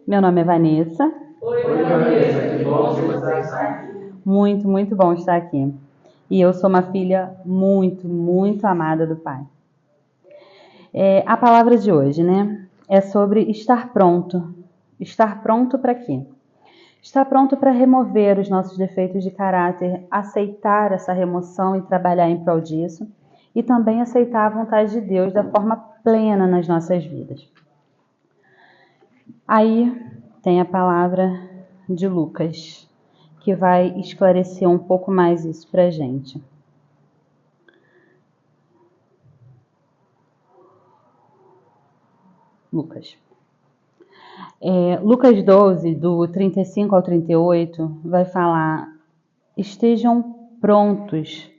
Meu nome é Vanessa. Oi, Vanessa, que bom que você está aqui. Muito bom estar aqui. E eu sou uma filha muito amada do Pai. A palavra de hoje, né, é sobre estar pronto. Estar pronto para quê? Estar pronto para remover os nossos defeitos de caráter, aceitar essa remoção e trabalhar em prol disso, e também aceitar a vontade de Deus da forma plena nas nossas vidas. Aí tem a palavra de Lucas, que vai esclarecer um pouco mais isso para a gente. Lucas 12, do 35 ao 38, vai falar: estejam prontos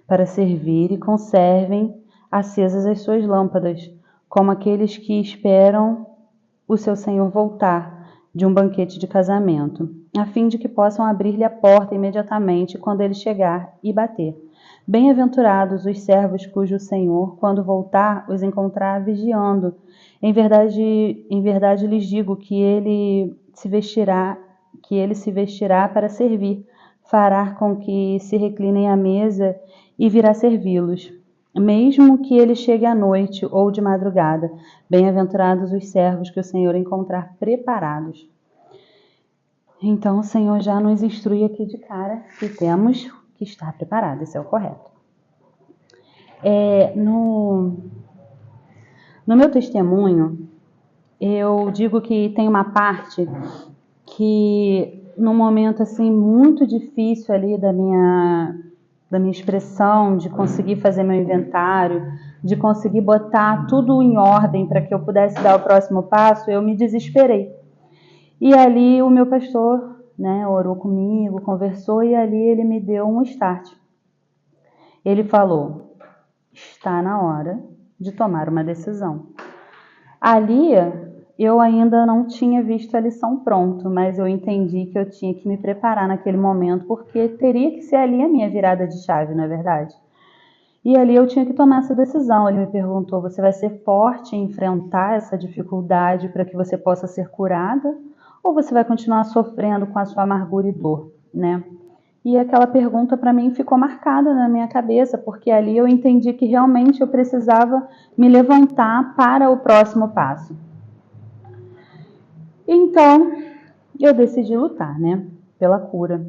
para servir e conservem acesas as suas lâmpadas, como aqueles que esperam o seu Senhor voltar de um banquete de casamento, a fim de que possam abrir-lhe a porta imediatamente quando ele chegar e bater. Bem-aventurados os servos cujo Senhor, quando voltar, os encontrar vigiando. Em verdade lhes digo que ele se vestirá para servir, fará com que se reclinem à mesa e virá servi-los, mesmo que ele chegue à noite ou de madrugada. Bem-aventurados os servos que o Senhor encontrar preparados. Então o Senhor já nos instrui aqui de cara que temos que estar preparados, esse é o correto. No meu testemunho, eu digo que tem uma parte que, num momento assim muito difícil ali da minha expressão, de conseguir fazer meu inventário, de conseguir botar tudo em ordem para que eu pudesse dar o próximo passo, eu me desesperei. E ali o meu pastor, né, orou comigo, conversou, e ali ele me deu um start. Ele falou: está na hora de tomar uma decisão. Ali eu ainda não tinha visto a lição pronto, mas eu entendi que eu tinha que me preparar naquele momento, porque teria que ser ali a minha virada de chave, não é verdade? E ali eu tinha que tomar essa decisão. Ele me perguntou: você vai ser forte em enfrentar essa dificuldade para que você possa ser curada? Ou você vai continuar sofrendo com a sua amargura e dor, né? E aquela pergunta para mim ficou marcada na minha cabeça, porque ali eu entendi que realmente eu precisava me levantar para o próximo passo. Então, eu decidi lutar, né, pela cura.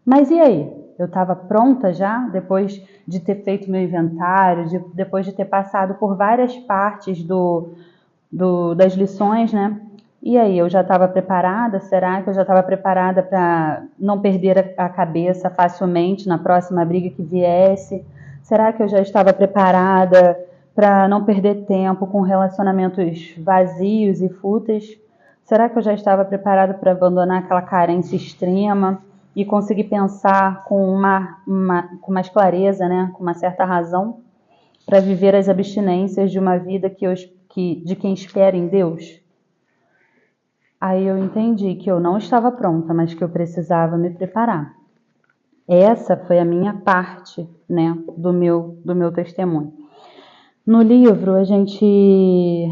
Mas e aí? Eu estava pronta já, depois de ter feito meu inventário, depois de ter passado por várias partes das lições, né? E aí, eu já estava preparada? Será que eu já estava preparada para não perder a cabeça facilmente na próxima briga que viesse? Será que eu já estava preparada para não perder tempo com relacionamentos vazios e fúteis? Será que eu já estava preparada para abandonar aquela carência extrema e conseguir pensar com mais clareza, né? Com uma certa razão, para viver as abstinências de uma vida de quem espera em Deus? Aí eu entendi que eu não estava pronta, mas que eu precisava me preparar. Essa foi a minha parte, né, do meu testemunho. No livro, a gente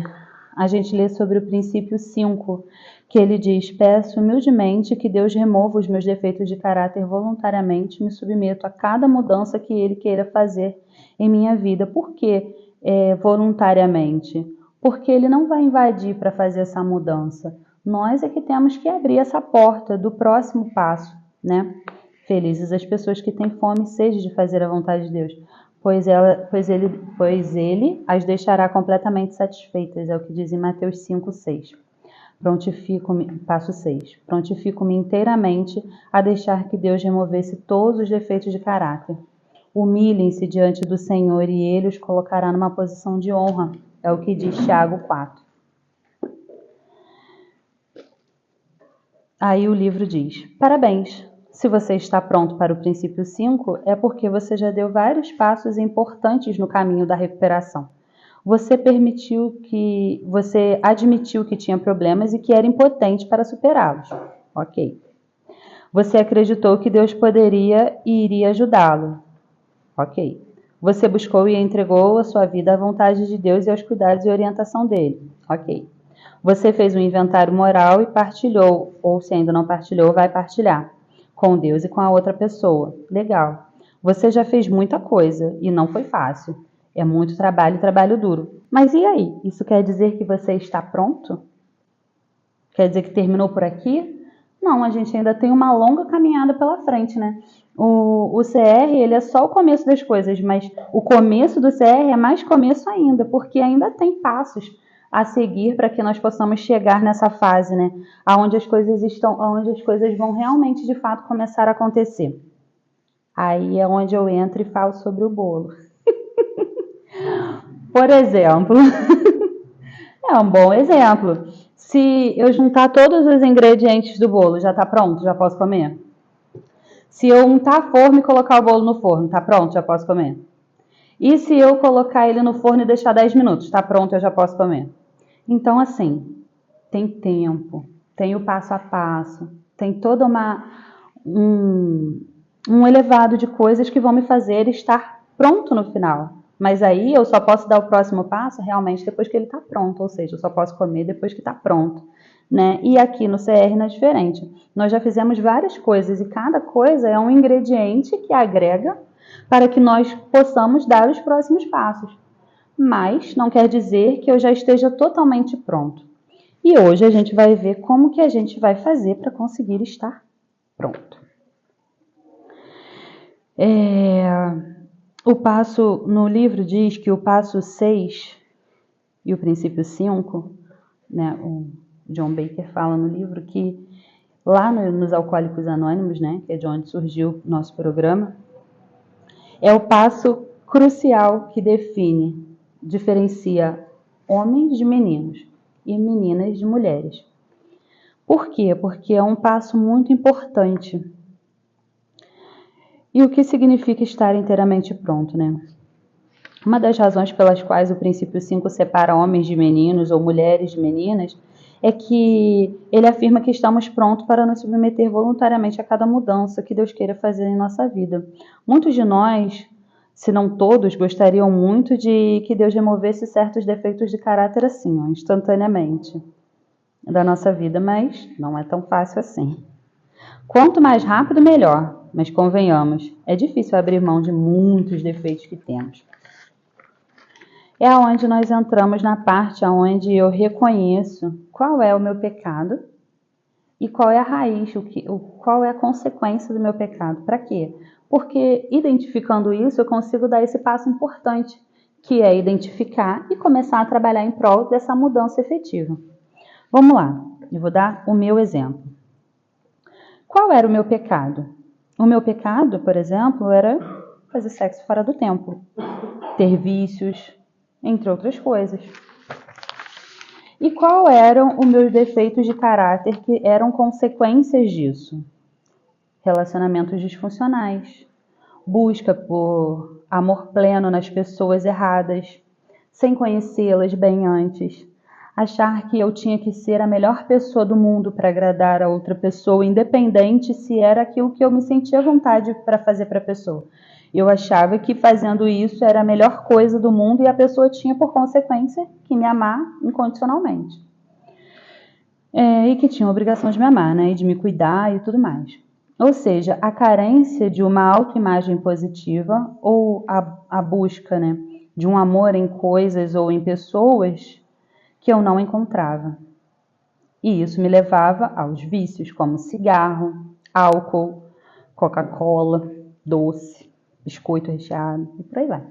lê sobre o princípio 5, que ele diz: peço humildemente que Deus remova os meus defeitos de caráter voluntariamente, me submeto a cada mudança que Ele queira fazer em minha vida. Por que voluntariamente? Porque Ele não vai invadir para fazer essa mudança. Nós é que temos que abrir essa porta do próximo passo, né? Felizes as pessoas que têm fome e sede de fazer a vontade de Deus, pois ele as deixará completamente satisfeitas, é o que diz em Mateus 5:6. Passo 6. Prontifico-me inteiramente a deixar que Deus removesse todos os defeitos de caráter. Humilhem-se diante do Senhor e Ele os colocará numa posição de honra, é o que diz Tiago 4. Aí o livro diz: parabéns! Se você está pronto para o princípio 5, é porque você já deu vários passos importantes no caminho da recuperação. Você admitiu que tinha problemas e que era impotente para superá-los. Ok. Você acreditou que Deus poderia e iria ajudá-lo. Ok. Você buscou e entregou a sua vida à vontade de Deus e aos cuidados e orientação dele. Ok. Você fez um inventário moral e partilhou, ou se ainda não partilhou, vai partilhar com Deus e com a outra pessoa. Legal. Você já fez muita coisa e não foi fácil. É muito trabalho e trabalho duro. Mas e aí? Isso quer dizer que você está pronto? Quer dizer que terminou por aqui? Não, a gente ainda tem uma longa caminhada pela frente, né? O CR, ele é só o começo das coisas, mas o começo do CR é mais começo ainda, porque ainda tem passos a seguir para que nós possamos chegar nessa fase, né? Onde as coisas vão realmente, de fato, começar a acontecer. Aí é onde eu entro e falo sobre o bolo. Por exemplo, é um bom exemplo. Se eu juntar todos os ingredientes do bolo, já está pronto? Já posso comer? Se eu untar a forma e colocar o bolo no forno, está pronto? Já posso comer? E se eu colocar ele no forno e deixar 10 minutos, está pronto? Eu já posso comer? Então, assim, tem tempo, tem o passo a passo, tem toda um elevado de coisas que vão me fazer estar pronto no final. Mas aí eu só posso dar o próximo passo realmente depois que ele está pronto, ou seja, eu só posso comer depois que está pronto, né? E aqui no CR não é diferente. Nós já fizemos várias coisas e cada coisa é um ingrediente que agrega para que nós possamos dar os próximos passos. Mas não quer dizer que eu já esteja totalmente pronto. E hoje a gente vai ver como que a gente vai fazer para conseguir estar pronto. O passo no livro diz que o passo 6 e o princípio 5, né, o John Baker fala no livro que lá nos Alcoólicos Anônimos, né, que é de onde surgiu o nosso programa, é o passo crucial que diferencia homens de meninos e meninas de mulheres. Por quê? Porque é um passo muito importante. E o que significa estar inteiramente pronto, né? Uma das razões pelas quais o princípio 5 separa homens de meninos ou mulheres de meninas é que ele afirma que estamos prontos para nos submeter voluntariamente a cada mudança que Deus queira fazer em nossa vida. Muitos de nós, se não todos, gostariam muito de que Deus removesse certos defeitos de caráter assim, instantaneamente da nossa vida, mas não é tão fácil assim. Quanto mais rápido, melhor, mas convenhamos, é difícil abrir mão de muitos defeitos que temos. É onde nós entramos na parte onde eu reconheço qual é o meu pecado e qual é a raiz, qual é a consequência do meu pecado. Para quê? Porque identificando isso, eu consigo dar esse passo importante, que é identificar e começar a trabalhar em prol dessa mudança efetiva. Vamos lá, eu vou dar o meu exemplo. Qual era o meu pecado? O meu pecado, por exemplo, era fazer sexo fora do tempo, ter vícios, entre outras coisas. E qual eram os meus defeitos de caráter que eram consequências disso? Relacionamentos disfuncionais, busca por amor pleno nas pessoas erradas, sem conhecê-las bem antes, achar que eu tinha que ser a melhor pessoa do mundo para agradar a outra pessoa, independente se era aquilo que eu me sentia à vontade para fazer para a pessoa. Eu achava que fazendo isso era a melhor coisa do mundo e a pessoa tinha, por consequência, que me amar incondicionalmente. E que tinha a obrigação de me amar, né? E de me cuidar e tudo mais. Ou seja, a carência de uma autoimagem positiva ou a busca, né, de um amor em coisas ou em pessoas que eu não encontrava. E isso me levava aos vícios, como cigarro, álcool, Coca-Cola, doce, biscoito recheado e por aí vai.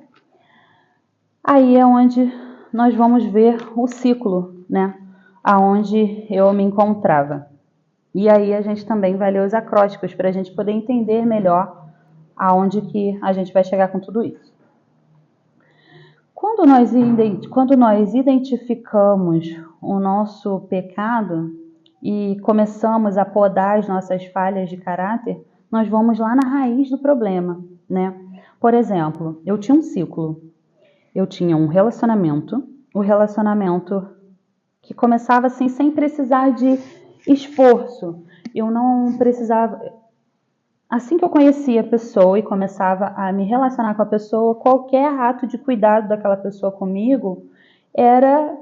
Aí é onde nós vamos ver o ciclo, né? Aonde eu me encontrava. E aí a gente também vai ler os acrósticos para a gente poder entender melhor aonde que a gente vai chegar com tudo isso. Quando nós identificamos o nosso pecado e começamos a podar as nossas falhas de caráter, nós vamos lá na raiz do problema, né? Por exemplo, eu tinha um ciclo. Eu tinha um relacionamento, o relacionamento que começava assim sem precisar de esforço. Eu não precisava... Assim que eu conhecia a pessoa e começava a me relacionar com a pessoa, qualquer ato de cuidado daquela pessoa comigo era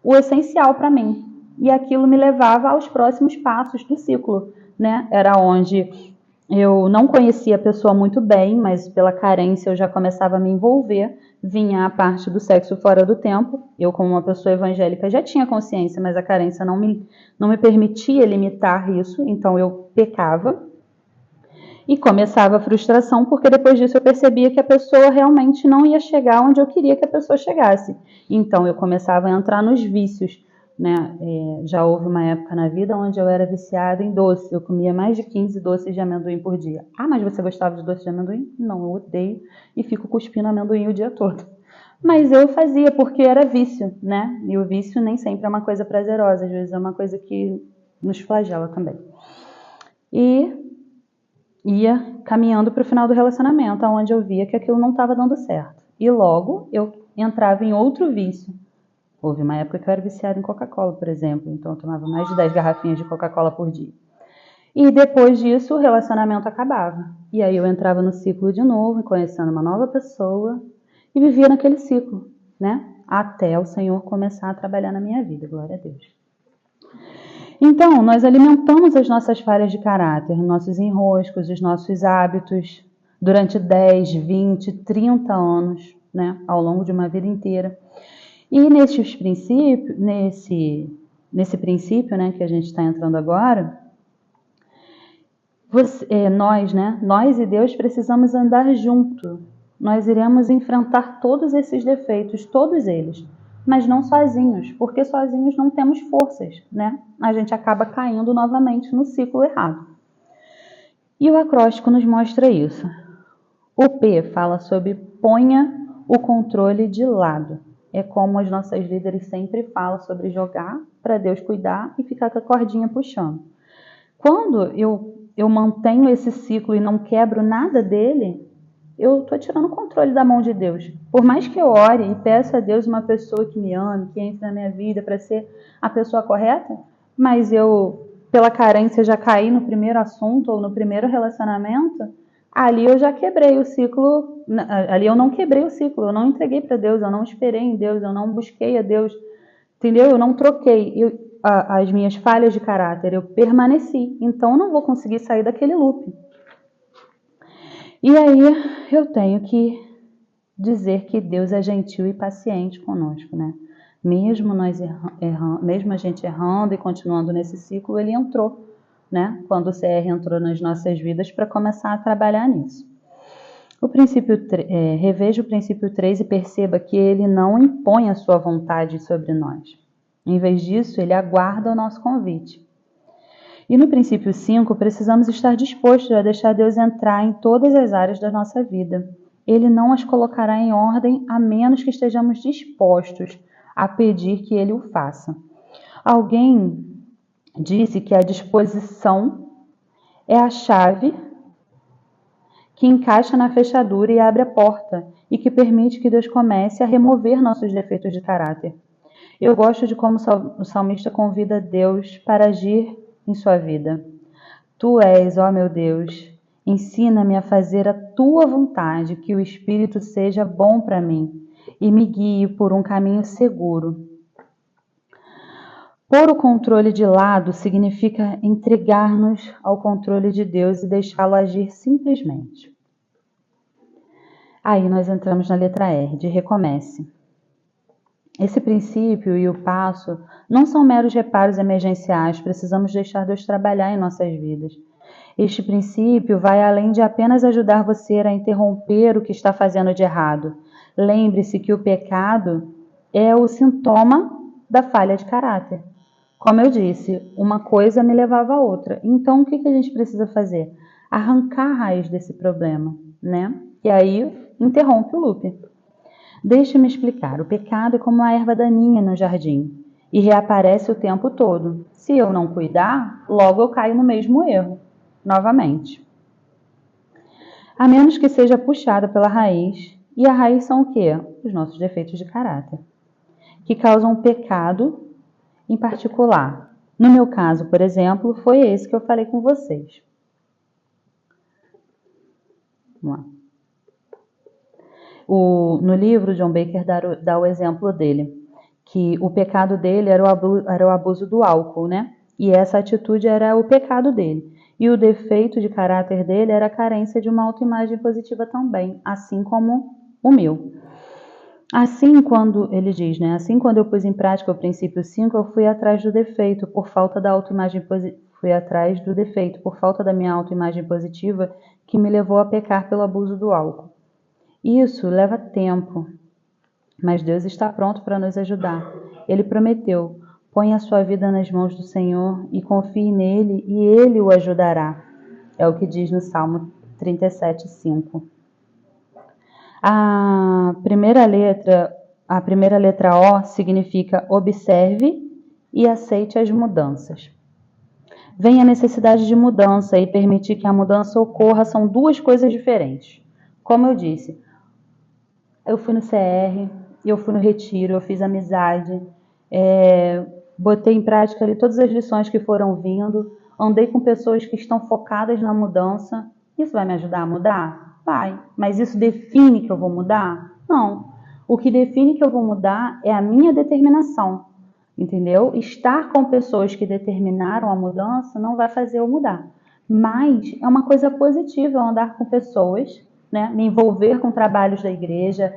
o essencial para mim. E aquilo me levava aos próximos passos do ciclo, né? Era onde eu não conhecia a pessoa muito bem, mas pela carência eu já começava a me envolver. Vinha a parte do sexo fora do tempo. Eu, como uma pessoa evangélica, já tinha consciência, mas a carência não me permitia limitar isso, então eu pecava. E começava a frustração, porque depois disso eu percebia que a pessoa realmente não ia chegar onde eu queria que a pessoa chegasse. Então eu começava a entrar nos vícios, né? Já houve uma época na vida onde eu era viciada em doce. Eu comia mais de 15 doces de amendoim por dia. Ah, mas você gostava de doce de amendoim? Não, eu odeio e fico cuspindo amendoim o dia todo. Mas eu fazia porque era vício, né? E o vício nem sempre é uma coisa prazerosa, às vezes é uma coisa que nos flagela também. E ia caminhando para o final do relacionamento, onde eu via que aquilo não estava dando certo. E logo eu entrava em outro vício. Houve uma época que eu era viciada em Coca-Cola, por exemplo, então eu tomava mais de 10 garrafinhas de Coca-Cola por dia. E depois disso o relacionamento acabava. E aí eu entrava no ciclo de novo, conhecendo uma nova pessoa, e vivia naquele ciclo, né? Até o Senhor começar a trabalhar na minha vida, glória a Deus. Então, nós alimentamos as nossas falhas de caráter, nossos enroscos, os nossos hábitos, durante 10, 20, 30 anos, né, ao longo de uma vida inteira. E nesse princípio, né, que a gente está entrando agora, nós e Deus precisamos andar junto. Nós iremos enfrentar todos esses defeitos, todos eles, mas não sozinhos, porque sozinhos não temos forças, né? A gente acaba caindo novamente no ciclo errado. E o acróstico nos mostra isso. O P fala sobre ponha o controle de lado. É como as nossas líderes sempre falam sobre jogar para Deus cuidar e ficar com a cordinha puxando. Quando eu mantenho esse ciclo e não quebro nada dele, eu estou tirando o controle da mão de Deus. Por mais que eu ore e peça a Deus uma pessoa que me ame, que entre na minha vida para ser a pessoa correta, mas eu, pela carência, já caí no primeiro assunto ou no primeiro relacionamento, ali eu já quebrei o ciclo, ali eu não quebrei o ciclo, eu não entreguei para Deus, eu não esperei em Deus, eu não busquei a Deus, entendeu? Eu não troquei as minhas falhas de caráter, eu permaneci, então eu não vou conseguir sair daquele loop. E aí eu tenho que dizer que Deus é gentil e paciente conosco, né? Mesmo mesmo a gente errando e continuando nesse ciclo, ele entrou, né? Quando o CR entrou nas nossas vidas para começar a trabalhar nisso. Reveja o princípio 3 e perceba que ele não impõe a sua vontade sobre nós. Em vez disso, ele aguarda o nosso convite. E no princípio 5, precisamos estar dispostos a deixar Deus entrar em todas as áreas da nossa vida. Ele não as colocará em ordem a menos que estejamos dispostos a pedir que Ele o faça. Alguém disse que a disposição é a chave que encaixa na fechadura e abre a porta e que permite que Deus comece a remover nossos defeitos de caráter. Eu gosto de como o salmista convida Deus para agir em sua vida. Tu és, ó meu Deus, ensina-me a fazer a tua vontade, que o Espírito seja bom para mim e me guie por um caminho seguro. Pôr o controle de lado significa entregar-nos ao controle de Deus e deixá-lo agir simplesmente. Aí nós entramos na letra R, de recomece. Esse princípio e o passo não são meros reparos emergenciais, precisamos deixar Deus trabalhar em nossas vidas. Este princípio vai além de apenas ajudar você a interromper o que está fazendo de errado. Lembre-se que o pecado é o sintoma da falha de caráter. Como eu disse, uma coisa me levava a outra. Então, o que a gente precisa fazer? Arrancar a raiz desse problema, né? E aí, interrompe o loop. Deixe-me explicar. O pecado é como uma erva daninha no jardim e reaparece o tempo todo. Se eu não cuidar, logo eu caio no mesmo erro, novamente. A menos que seja puxada pela raiz. E a raiz são o quê? Os nossos defeitos de caráter, que causam o pecado em particular. No meu caso, por exemplo, foi esse que eu falei com vocês. Vamos lá. No livro, John Baker dá o exemplo dele, que o pecado dele era o abuso do álcool, né? E essa atitude era o pecado dele. E o defeito de caráter dele era a carência de uma autoimagem positiva também, assim como o meu. Assim, quando ele diz, né? Assim, quando eu pus em prática o princípio 5, eu fui atrás do defeito por falta da autoimagem por falta da minha autoimagem positiva, que me levou a pecar pelo abuso do álcool. Isso leva tempo, mas Deus está pronto para nos ajudar. Ele prometeu: ponha a sua vida nas mãos do Senhor e confie nele, e ele o ajudará. É o que diz no Salmo 37:5. A primeira letra O significa observe e aceite as mudanças. Vem a necessidade de mudança e permitir que a mudança ocorra são duas coisas diferentes. Como eu disse, eu fui no CR, eu fui no retiro, eu fiz amizade, botei em prática ali todas as lições que foram vindo, andei com pessoas que estão focadas na mudança. Isso vai me ajudar a mudar? Vai. Mas isso define que eu vou mudar? Não. O que define que eu vou mudar é a minha determinação, entendeu? Estar com pessoas que determinaram a mudança não vai fazer eu mudar. Mas é uma coisa positiva eu andar com pessoas, né? Me envolver com trabalhos da igreja.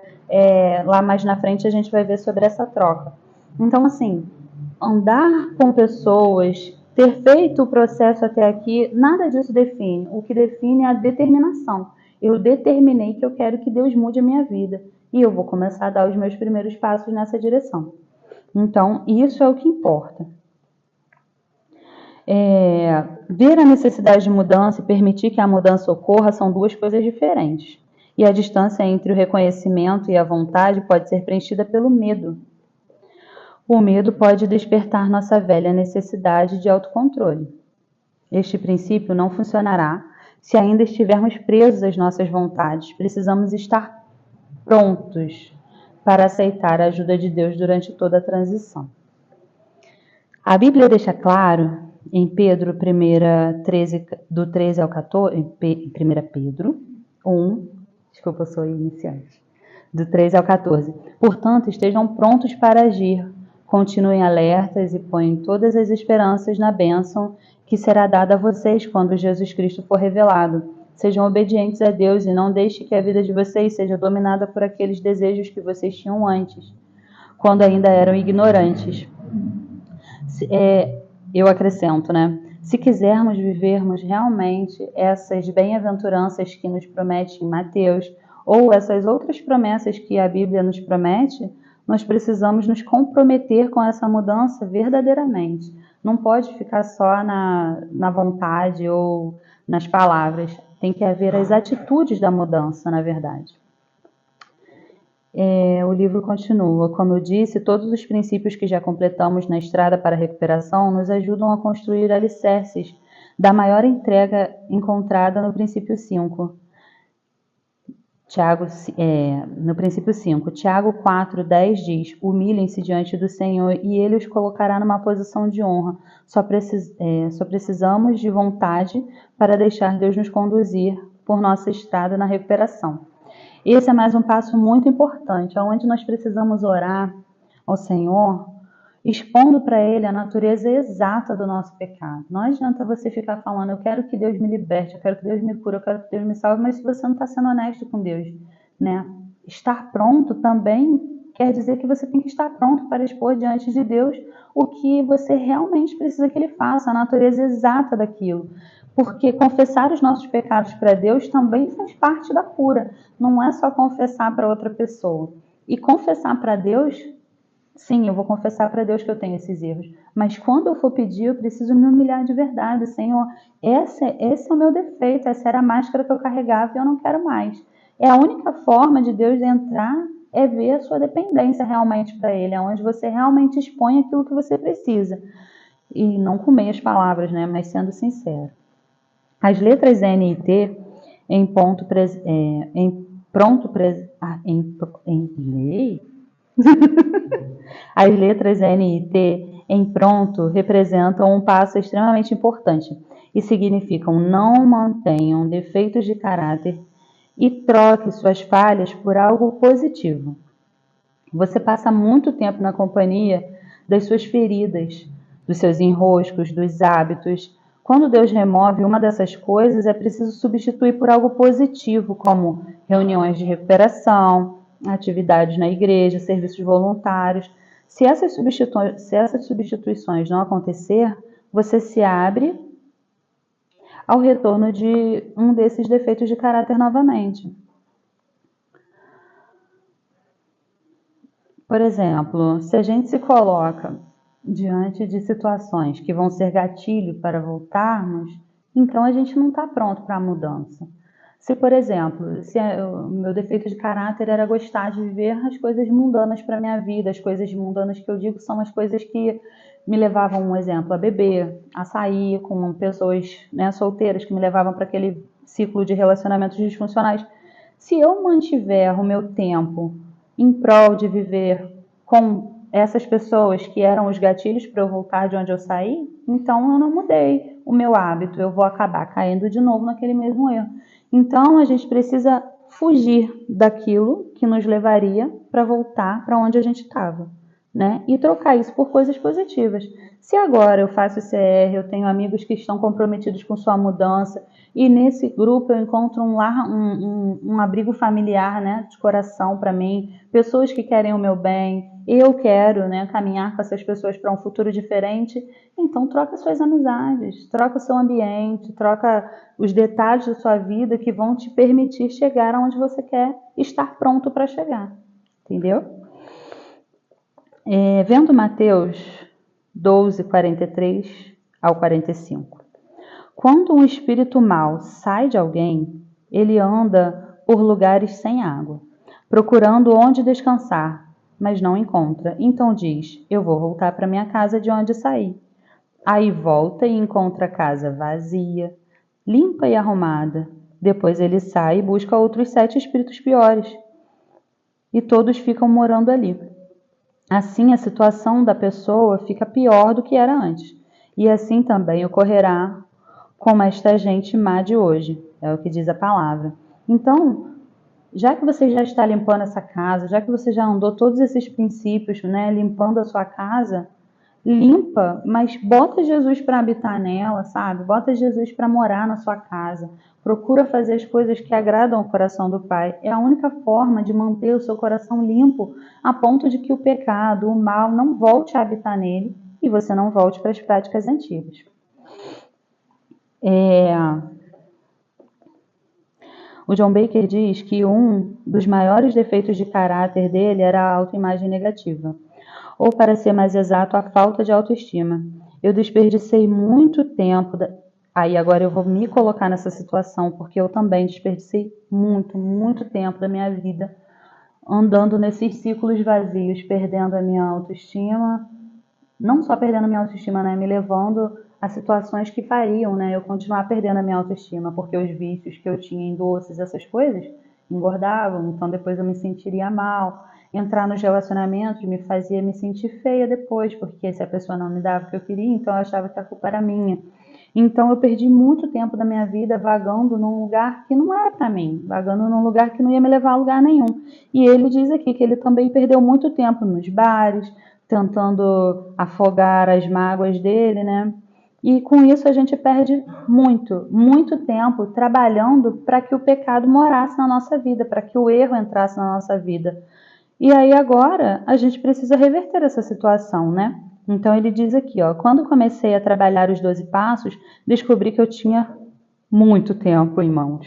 Lá mais na frente a gente vai ver sobre essa troca. Então, assim, andar com pessoas, ter feito o processo até aqui, nada disso define. O que define é a determinação. Eu determinei que eu quero que Deus mude a minha vida. E eu vou começar a dar os meus primeiros passos nessa direção. Então, isso é o que importa. Ver a necessidade de mudança e permitir que a mudança ocorra são duas coisas diferentes. E a distância entre o reconhecimento e a vontade pode ser preenchida pelo medo. O medo pode despertar nossa velha necessidade de autocontrole. Este princípio não funcionará se ainda estivermos presos às nossas vontades. Precisamos estar prontos para aceitar a ajuda de Deus durante toda a transição. A Bíblia deixa claro em Pedro 13, do 13 ao 14, em 1 Pedro 1, desculpa, eu sou iniciante, do 13 ao 14. Portanto, estejam prontos para agir, continuem alertas e ponham todas as esperanças na bênção que será dada a vocês quando Jesus Cristo for revelado. Sejam obedientes a Deus e não deixem que a vida de vocês seja dominada por aqueles desejos que vocês tinham antes, quando ainda eram ignorantes. Eu acrescento, né? Se quisermos vivermos realmente essas bem-aventuranças que nos promete em Mateus, ou essas outras promessas que a Bíblia nos promete, nós precisamos nos comprometer com essa mudança verdadeiramente. Não pode ficar só na vontade ou nas palavras. Tem que haver as atitudes da mudança, na verdade. O livro continua. Como eu disse, todos os princípios que já completamos na estrada para a recuperação nos ajudam a construir alicerces da maior entrega encontrada no princípio 5. No princípio 5, Tiago 4:10 diz: humilhem-se diante do Senhor e Ele os colocará numa posição de honra. Só precisamos de vontade para deixar Deus nos conduzir por nossa estrada na recuperação. Esse é mais um passo muito importante, onde nós precisamos orar ao Senhor, expondo para Ele a natureza exata do nosso pecado. Não adianta você ficar falando, eu quero que Deus me liberte, eu quero que Deus me cure, eu quero que Deus me salve, mas se você não está sendo honesto com Deus, né? Estar pronto também quer dizer que você tem que estar pronto para expor diante de Deus o que você realmente precisa que Ele faça, a natureza exata daquilo. Porque confessar os nossos pecados para Deus também faz parte da cura. Não é só confessar para outra pessoa. E confessar para Deus, sim, eu vou confessar para Deus que eu tenho esses erros. Mas quando eu for pedir, eu preciso me humilhar de verdade. Senhor, esse é o meu defeito, essa era a máscara que eu carregava e eu não quero mais. É a única forma de Deus entrar é ver a sua dependência realmente para Ele, é onde você realmente expõe aquilo que você precisa. E não com meias palavras, né? Mas sendo sincero. As letras N e T As letras N e T em pronto representam um passo extremamente importante e significam não mantenham defeitos de caráter e troque suas falhas por algo positivo. Você passa muito tempo na companhia das suas feridas, dos seus enroscos, dos hábitos. Quando Deus remove uma dessas coisas, é preciso substituir por algo positivo, como reuniões de recuperação, atividades na igreja, serviços voluntários. Se essas substituições não acontecer, você se abre ao retorno de um desses defeitos de caráter novamente. Por exemplo, se a gente se coloca diante de situações que vão ser gatilho para voltarmos, então a gente não está pronto para a mudança. Se, por exemplo, se o meu defeito de caráter era gostar de viver as coisas mundanas para a minha vida, as coisas mundanas que eu digo são as coisas que me levavam, um exemplo, a beber, a sair com pessoas, né, solteiras, que me levavam para aquele ciclo de relacionamentos disfuncionais. Se eu mantiver o meu tempo em prol de viver com essas pessoas que eram os gatilhos para eu voltar de onde eu saí, então eu não mudei o meu hábito, eu vou acabar caindo de novo naquele mesmo erro. Então a gente precisa fugir daquilo que nos levaria para voltar para onde a gente estava, né? E trocar isso por coisas positivas. Se agora eu faço ICR, eu tenho amigos que estão comprometidos com sua mudança, e nesse grupo eu encontro um abrigo familiar, né, de coração para mim, pessoas que querem o meu bem, eu quero, né, caminhar com essas pessoas para um futuro diferente, então troca suas amizades, troca o seu ambiente, troca os detalhes da sua vida que vão te permitir chegar aonde você quer estar pronto para chegar, entendeu? Vendo Mateus 12, 43 ao 45. Quando um espírito mau sai de alguém, ele anda por lugares sem água, procurando onde descansar, mas não encontra. Então diz: eu vou voltar para minha casa de onde saí. Aí volta e encontra a casa vazia, limpa e arrumada. Depois ele sai e busca outros 7 espíritos piores, e todos ficam morando ali. Assim, a situação da pessoa fica pior do que era antes. E assim também ocorrerá com esta gente má de hoje, é o que diz a palavra. Então, já que você já está limpando essa casa, já que você já andou todos esses princípios, né, limpando a sua casa, limpa, mas bota Jesus para habitar nela, sabe? Bota Jesus para morar na sua casa. Procura fazer as coisas que agradam o coração do Pai. É a única forma de manter o seu coração limpo, a ponto de que o pecado, o mal, não volte a habitar nele e você não volte para as práticas antigas. O John Baker diz que um dos maiores defeitos de caráter dele era a autoimagem negativa, ou, para ser mais exato, a falta de autoestima. Eu desperdicei muito tempo, aí agora eu vou me colocar nessa situação, porque eu também desperdicei muito tempo da minha vida andando nesses ciclos vazios, perdendo a minha autoestima, não só perdendo a minha autoestima, né, me levando a situações que fariam, né, eu continuar perdendo a minha autoestima, porque os vícios que eu tinha em doces, essas coisas, engordavam, então depois eu me sentiria mal. Entrar nos relacionamentos me fazia me sentir feia depois, porque se a pessoa não me dava o que eu queria, então eu achava que a culpa era minha. Então eu perdi muito tempo da minha vida vagando num lugar que não era para mim, vagando num lugar que não ia me levar a lugar nenhum. E ele diz aqui que ele também perdeu muito tempo nos bares, tentando afogar as mágoas dele, né? E com isso a gente perde muito tempo trabalhando para que o pecado morasse na nossa vida, para que o erro entrasse na nossa vida. E aí agora a gente precisa reverter essa situação, né? Então ele diz aqui, ó, quando comecei a trabalhar os 12 passos, descobri que eu tinha muito tempo em mãos.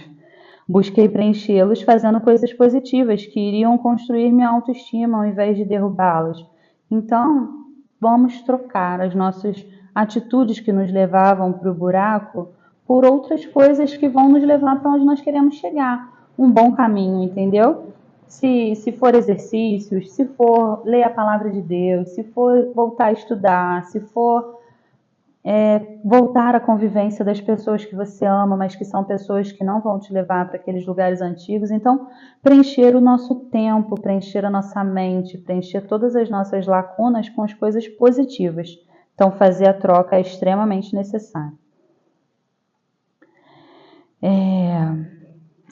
Busquei preenchê-los fazendo coisas positivas que iriam construir minha autoestima ao invés de derrubá-las. Então, vamos trocar as nossas atitudes que nos levavam para o buraco por outras coisas que vão nos levar para onde nós queremos chegar. Um bom caminho, entendeu? Se for exercícios, se for ler a palavra de Deus, se for voltar a estudar, se for voltar à convivência das pessoas que você ama, mas que são pessoas que não vão te levar para aqueles lugares antigos. Então, preencher o nosso tempo, preencher a nossa mente, preencher todas as nossas lacunas com as coisas positivas. Então, fazer a troca é extremamente necessário.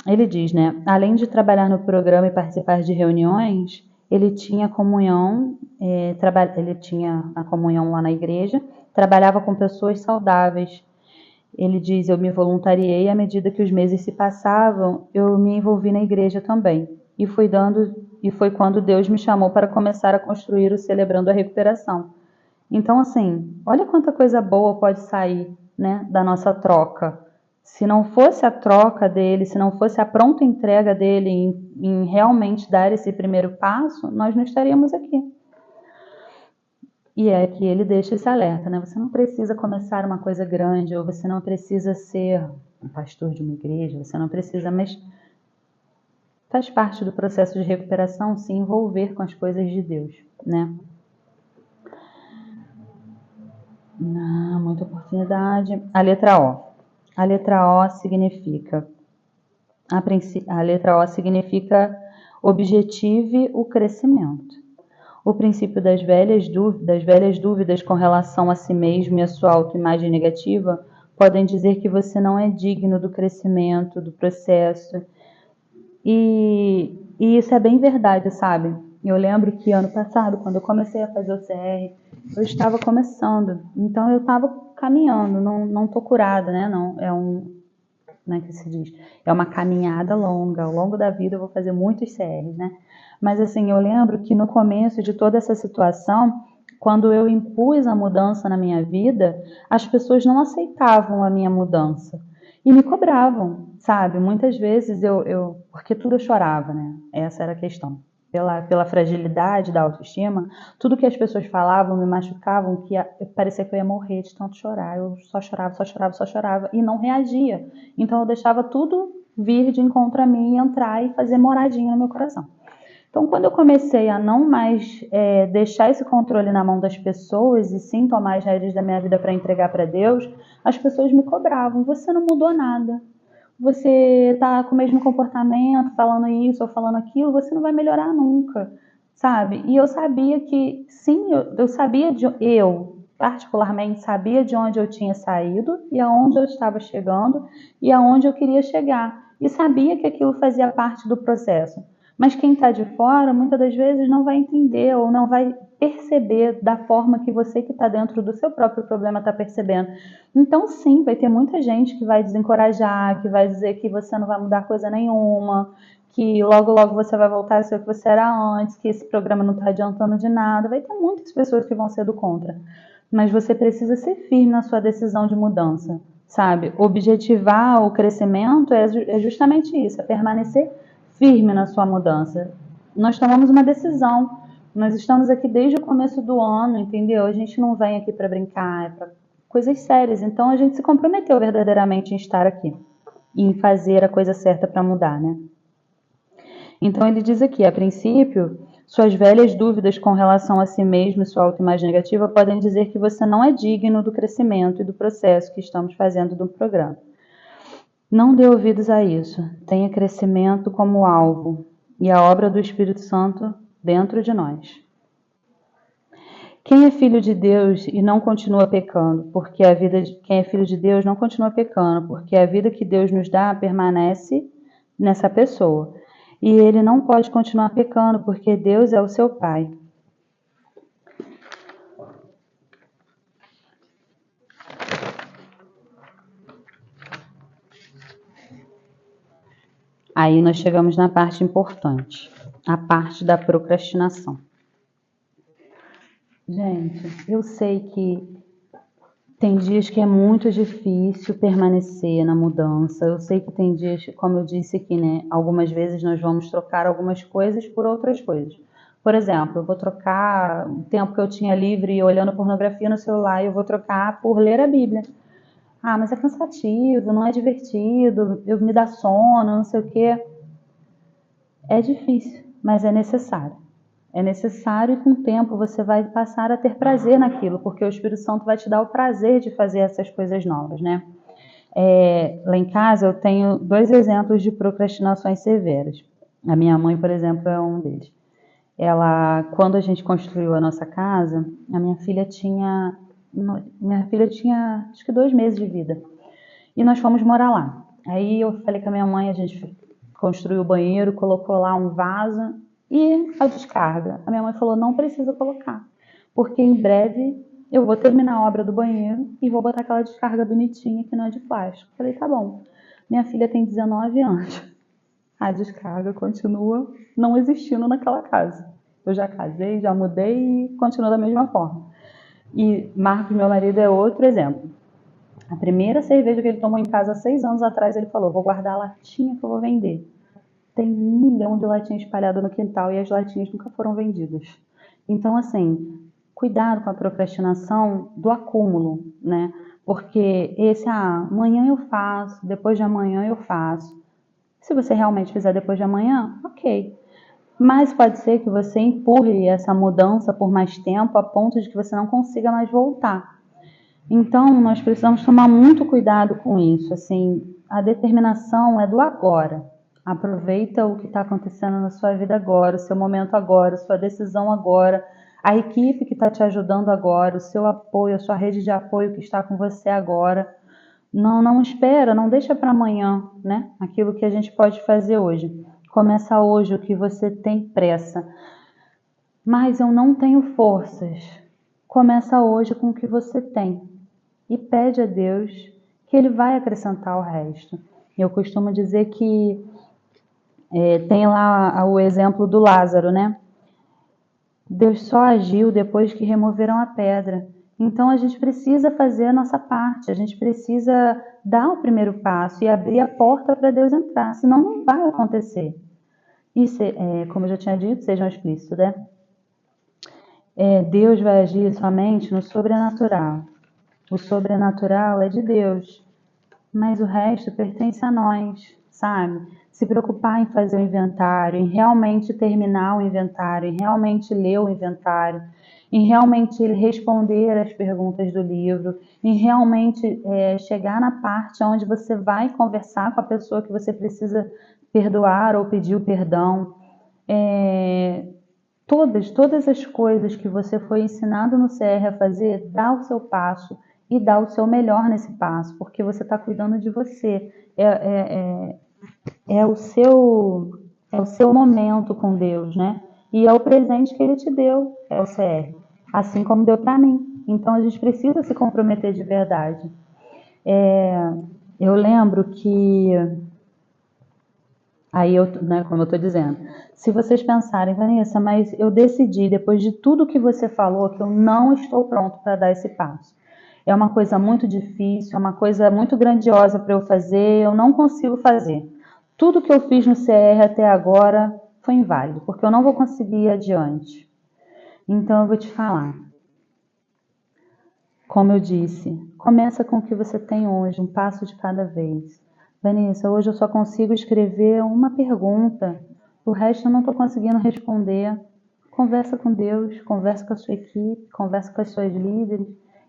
Ele diz, né? Além de trabalhar no programa e participar de reuniões, ele tinha comunhão, ele tinha a comunhão lá na igreja, trabalhava com pessoas saudáveis. Ele diz, eu me voluntariei à medida que os meses se passavam, eu me envolvi na igreja também. E foi quando Deus me chamou para começar a construir o Celebrando a Recuperação. Então, assim, olha quanta coisa boa pode sair, né, da nossa troca. Se não fosse a troca dele, se não fosse a pronta entrega dele em realmente dar esse primeiro passo, nós não estaríamos aqui. E é que ele deixa esse alerta, né? Você não precisa começar uma coisa grande, ou você não precisa ser um pastor de uma igreja, você não precisa, mas faz parte do processo de recuperação se envolver com as coisas de Deus, né? Muita oportunidade. A letra O. A letra O significa objetive o crescimento. O princípio das velhas dúvidas com relação a si mesmo e a sua autoimagem negativa podem dizer que você não é digno do crescimento, do processo. E isso é bem verdade, sabe? Eu lembro que ano passado, quando eu comecei a fazer o CR, eu estava começando. Então eu estava caminhando, não estou curada, né? Não, como é que se diz? É uma caminhada longa. Ao longo da vida eu vou fazer muitos CRs, né? Mas assim, eu lembro que no começo de toda essa situação, quando eu impus a mudança na minha vida, as pessoas não aceitavam a minha mudança e me cobravam, sabe? Muitas vezes porque tudo eu chorava, né? Essa era a questão. Pela fragilidade da autoestima, tudo que as pessoas falavam me machucavam, que parecia que eu ia morrer de tanto chorar. Eu só chorava e não reagia. Então eu deixava tudo vir de encontro a mim, entrar e fazer moradinha no meu coração. Então, quando eu comecei a não mais deixar esse controle na mão das pessoas e sim tomar as rédeas da minha vida para entregar para Deus, as pessoas me cobravam. Você não mudou nada. Você está com o mesmo comportamento, falando isso ou falando aquilo, você não vai melhorar nunca, sabe? E eu sabia que, sim, eu particularmente sabia de onde eu tinha saído e aonde eu estava chegando e aonde eu queria chegar. E sabia que aquilo fazia parte do processo. Mas quem está de fora, muitas das vezes, não vai entender ou não vai perceber da forma que você que está dentro do seu próprio problema está percebendo. Então, sim, vai ter muita gente que vai desencorajar, que vai dizer que você não vai mudar coisa nenhuma, que logo, logo você vai voltar a ser o que você era antes, que esse programa não está adiantando de nada. Vai ter muitas pessoas que vão ser do contra. Mas você precisa ser firme na sua decisão de mudança, sabe? Objetivar o crescimento é justamente isso, é permanecer firme na sua mudança. Nós tomamos uma decisão. Nós estamos aqui desde o começo do ano, entendeu? A gente não vem aqui para brincar, é para coisas sérias. Então a gente se comprometeu verdadeiramente em estar aqui, em fazer a coisa certa para mudar, né? Então ele diz aqui, a princípio, suas velhas dúvidas com relação a si mesmo e sua autoimagem negativa podem dizer que você não é digno do crescimento e do processo que estamos fazendo do programa. Não dê ouvidos a isso. Tenha crescimento como alvo e a obra do Espírito Santo dentro de nós. Quem é filho de Deus e não continua pecando, quem é filho de Deus não continua pecando, porque a vida que Deus nos dá permanece nessa pessoa. E ele não pode continuar pecando, porque Deus é o seu Pai. Aí nós chegamos na parte importante, a parte da procrastinação. Gente, eu sei que tem dias que é muito difícil permanecer na mudança. Eu sei que tem dias, como eu disse aqui, né? Algumas vezes nós vamos trocar algumas coisas por outras coisas. Por exemplo, eu vou trocar o tempo que eu tinha livre olhando pornografia no celular, eu vou trocar por ler a Bíblia. Ah, mas é cansativo, não é divertido, me dá sono, não sei o quê. É difícil, mas é necessário. É necessário e com o tempo você vai passar a ter prazer naquilo, porque o Espírito Santo vai te dar o prazer de fazer essas coisas novas, né? Lá em casa eu tenho 2 exemplos de procrastinações severas. A minha mãe, por exemplo, é um deles. Quando a gente construiu a nossa casa, a minha filha tinha acho que 2 meses de vida. E nós fomos morar lá. Aí eu falei com a minha mãe, a gente construiu o banheiro, colocou lá um vaso E a descarga? A minha mãe falou, não precisa colocar, porque em breve eu vou terminar a obra do banheiro e vou botar aquela descarga bonitinha que não é de plástico. Falei, tá bom. Minha filha tem 19 anos. A descarga continua não existindo naquela casa. Eu já casei, já mudei e continua da mesma forma. E Marcos, meu marido, é outro exemplo. A primeira cerveja que ele tomou em casa há 6 anos atrás, ele falou, vou guardar a latinha que eu vou vender. Tem 1 milhão de latinhas espalhadas no quintal e as latinhas nunca foram vendidas. Então, assim, cuidado com a procrastinação do acúmulo, né? Porque amanhã eu faço, depois de amanhã eu faço. Se você realmente fizer depois de amanhã, ok. Mas pode ser que você empurre essa mudança por mais tempo a ponto de que você não consiga mais voltar. Então, nós precisamos tomar muito cuidado com isso. Assim, a determinação é do agora. Aproveita o que está acontecendo na sua vida agora, o seu momento agora, sua decisão agora, a equipe que está te ajudando agora, o seu apoio, a sua rede de apoio que está com você agora. Não espera, não deixa para amanhã, né? Aquilo que a gente pode fazer hoje. Começa hoje o que você tem pressa. Mas eu não tenho forças. Começa hoje com o que você tem. E pede a Deus que Ele vai acrescentar o resto. Eu costumo dizer que tem lá o exemplo do Lázaro, né? Deus só agiu depois que removeram a pedra. Então a gente precisa fazer a nossa parte, a gente precisa dar o primeiro passo e abrir a porta para Deus entrar, senão não vai acontecer. E como eu já tinha dito, sejam explícitos, né? Deus vai agir somente no sobrenatural. O sobrenatural é de Deus, mas o resto pertence a nós, sabe? Se preocupar em fazer o inventário, em realmente terminar o inventário, em realmente ler o inventário, em realmente responder as perguntas do livro, em realmente chegar na parte onde você vai conversar com a pessoa que você precisa perdoar ou pedir o perdão. Todas as coisas que você foi ensinado no CR a fazer, dá o seu passo e dá o seu melhor nesse passo, porque você está cuidando de você. É o seu momento com Deus, né? E é o presente que Ele te deu, é o CR, assim como deu para mim. Então a gente precisa se comprometer de verdade. Eu lembro que aí como eu estou dizendo, se vocês pensarem, Vanessa, mas eu decidi, depois de tudo que você falou, que eu não estou pronto para dar esse passo. É uma coisa muito difícil, é uma coisa muito grandiosa para eu fazer, eu não consigo fazer. Tudo que eu fiz no CR até agora foi inválido, porque eu não vou conseguir ir adiante. Então eu vou te falar. Como eu disse, começa com o que você tem hoje, um passo de cada vez. Vanessa, hoje eu só consigo escrever uma pergunta, o resto eu não estou conseguindo responder. Conversa com Deus, conversa com a sua equipe, conversa com as suas líderes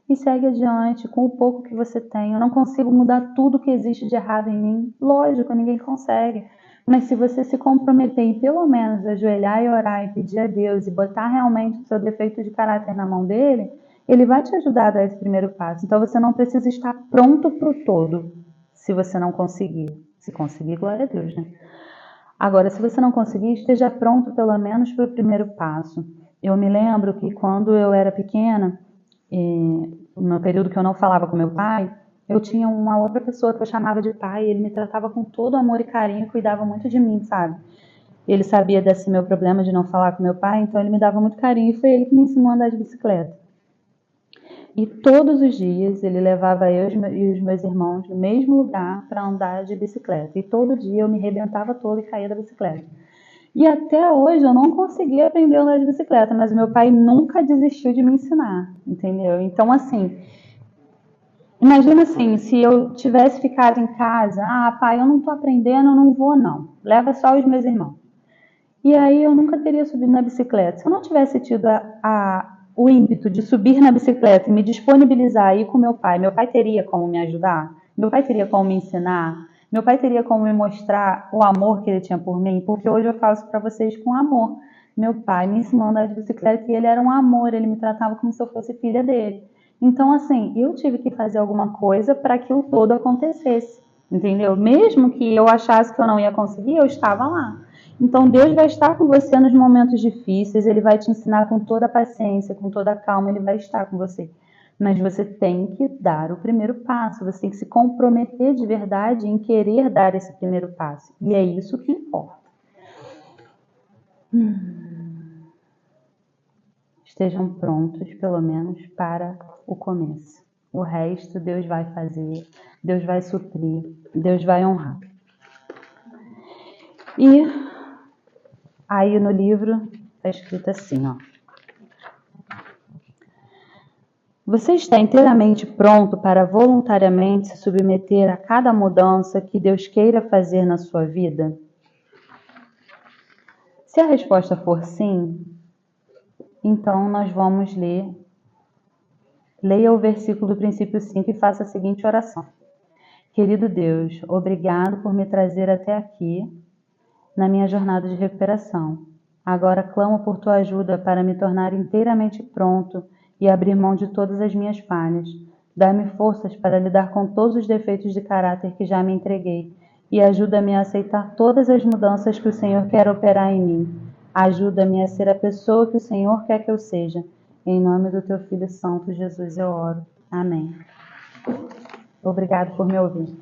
e segue adiante com o pouco que você tem. Eu não consigo mudar tudo que existe de errado em mim. Lógico, ninguém consegue. Mas se você se comprometer em pelo menos ajoelhar e orar e pedir a Deus e botar realmente o seu defeito de caráter na mão dele, Ele vai te ajudar a dar esse primeiro passo. Então você não precisa estar pronto para o todo, se você não conseguir. Se conseguir, glória a Deus, né? Agora, se você não conseguir, esteja pronto pelo menos para o primeiro passo. Eu me lembro que quando eu era pequena, no período que eu não falava com meu pai, eu tinha uma outra pessoa que eu chamava de pai, e ele me tratava com todo amor e carinho, cuidava muito de mim, sabe? Ele sabia desse meu problema de não falar com meu pai, então ele me dava muito carinho, e foi ele que me ensinou a andar de bicicleta. E todos os dias ele levava eu e os meus irmãos no mesmo lugar para andar de bicicleta. E todo dia eu me arrebentava toda e caía da bicicleta. E até hoje eu não consegui aprender a andar de bicicleta, mas meu pai nunca desistiu de me ensinar, entendeu? Então, assim, imagina assim, se eu tivesse ficado em casa, pai, eu não estou aprendendo, eu não vou não, leva só os meus irmãos. E aí eu nunca teria subido na bicicleta. Se eu não tivesse tido o ímpeto de subir na bicicleta e me disponibilizar a ir com meu pai teria como me ajudar? Meu pai teria como me ensinar? Meu pai teria como me mostrar o amor que ele tinha por mim? Porque hoje eu faço para vocês com amor. Meu pai me ensinou a andar de bicicleta e ele era um amor, ele me tratava como se eu fosse filha dele. Então, assim, eu tive que fazer alguma coisa para que o todo acontecesse, entendeu? Mesmo que eu achasse que eu não ia conseguir, eu estava lá. Então Deus vai estar com você nos momentos difíceis, Ele vai te ensinar com toda a paciência, com toda a calma, Ele vai estar com você. Mas você tem que dar o primeiro passo, você tem que se comprometer de verdade em querer dar esse primeiro passo. E é isso que importa. Estejam prontos, pelo menos, para o começo. O resto Deus vai fazer, Deus vai suprir, Deus vai honrar. E aí no livro está escrito assim, ó. Você está inteiramente pronto para voluntariamente se submeter a cada mudança que Deus queira fazer na sua vida? Se a resposta for sim, então nós vamos ler. Leia o versículo do princípio 5 e faça a seguinte oração. Querido Deus, obrigado por me trazer até aqui na minha jornada de recuperação. Agora clamo por tua ajuda para me tornar inteiramente pronto e abrir mão de todas as minhas falhas. Dá-me forças para lidar com todos os defeitos de caráter que já me entreguei e ajuda-me a aceitar todas as mudanças que o Senhor quer operar em mim. Ajuda-me a ser a pessoa que o Senhor quer que eu seja. Em nome do teu Filho Santo, Jesus, eu oro. Amém. Obrigado por me ouvir.